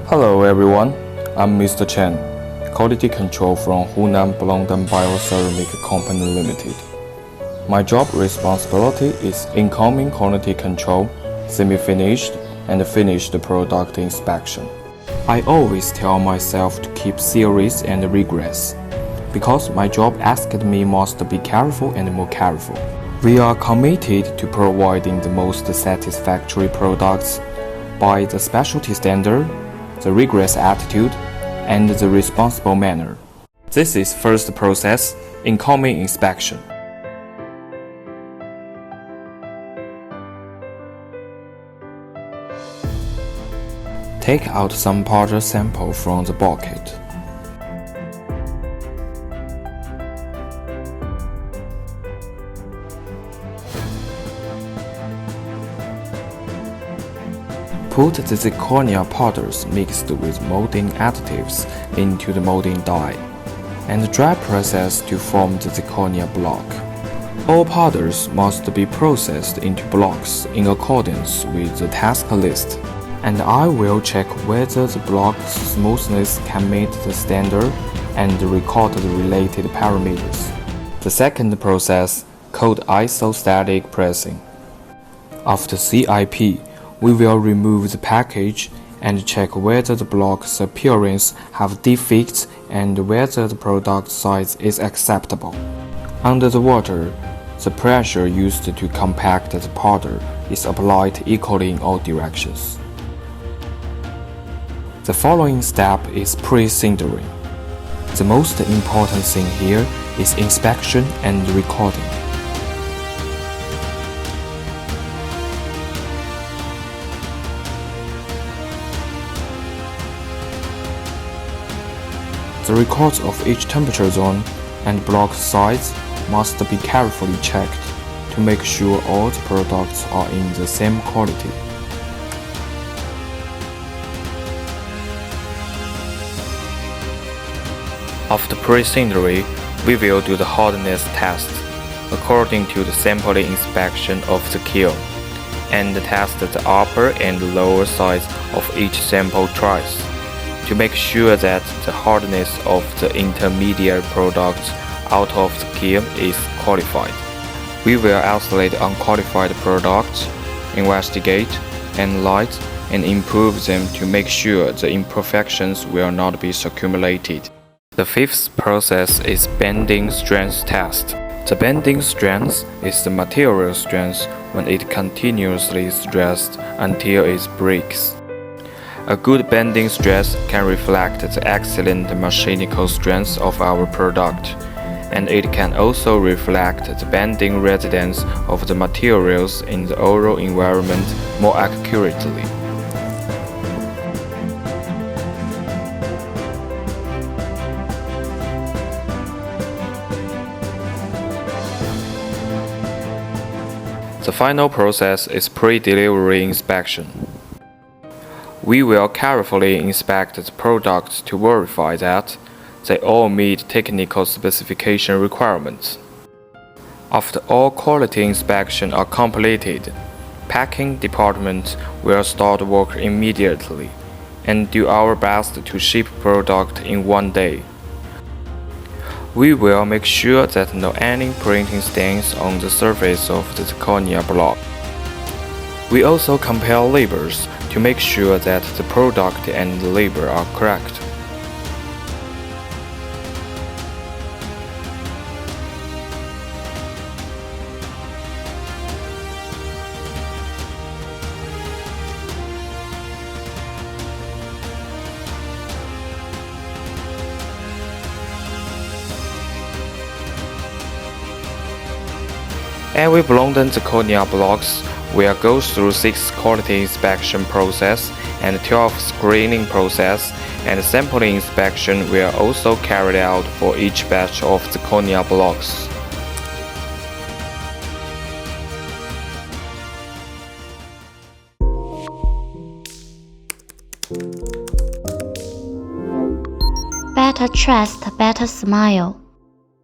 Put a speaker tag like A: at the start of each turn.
A: Hello everyone, I'm Mr. Chen, Quality Control from Hunan Bloomden Bioceramic Company Limited. My job responsibility is incoming quality control, semi-finished and finished product inspection. I always tell myself to keep serious and rigorous, because my job asked me must be careful and more careful. We are committed to providing the most satisfactory products by the specialty standard, the rigorous attitude, and the responsible manner. This is first process, incoming inspection. Take out some powder sample from the bucket. Put the zirconia powders mixed with molding additives into the molding die, and dry process to form the zirconia block. All powders must be processed into blocks in accordance with the task list, and I will check whether the block's smoothness can meet the standard and record the related parameters. The second process, called Isostatic Pressing. After CIP, we will remove the package and check whether the block's appearance have defects and whether the product size is acceptable. Under the water, the pressure used to compact the powder is applied equally in all directions. The following step is pre-sintering. The most important thing here is inspection and recording. The records of each temperature zone and block size must be carefully checked to make sure all the products are in the same quality. After pre-sintering, we will do the hardness test according to the sampling inspection of the kiln, and test the upper and lower sides of each sample twice, to make sure that the hardness of the intermediate products out of the kiln is qualified. We will isolate unqualified products, investigate, analyze, and improve them to make sure the imperfections will not be accumulated. The fifth process is bending strength test. The bending strength is the material strength when it continuously stressed until it breaks. A good bending stress can reflect the excellent mechanical strength of our product, and it can also reflect the bending resistance of the materials in the oral environment more accurately. The final process is pre-delivery inspection. We will carefully inspect the products to verify that they all meet technical specification requirements. After all quality inspections are completed, packing department will start work immediately and do our best to ship product in one day. We will make sure that no any printing stains on the surface of the zirconia block. We also compare labels to make sure that the product and the label are correct. Every Bloomden zirconia blocks will go through 6 quality inspection process and 12 screening process, and sampling inspection will also carried out for each batch of zirconia blocks.
B: Better trust, better smile.